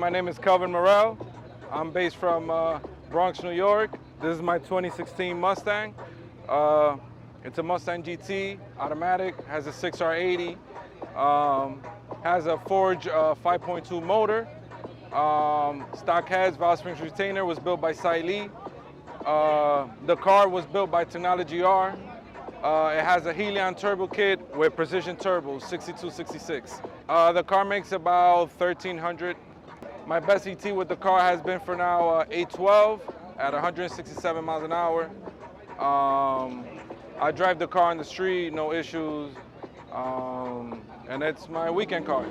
my name is Kelvin Morel. I'm based from Bronx, New York. This is my 2016 Mustang. It's a Mustang GT, automatic, has a 6R80, has a Forge 5.2 motor, stock heads, valve springs retainer, was built by Sai Lee. The car was built by Technology R. It has a Hellion Turbo kit with precision turbos, 62, 66. The car makes about 1,300. My best ET with the car has been for now 812 at 167 miles an hour. I drive the car on the street, no issues, and it's my weekend car.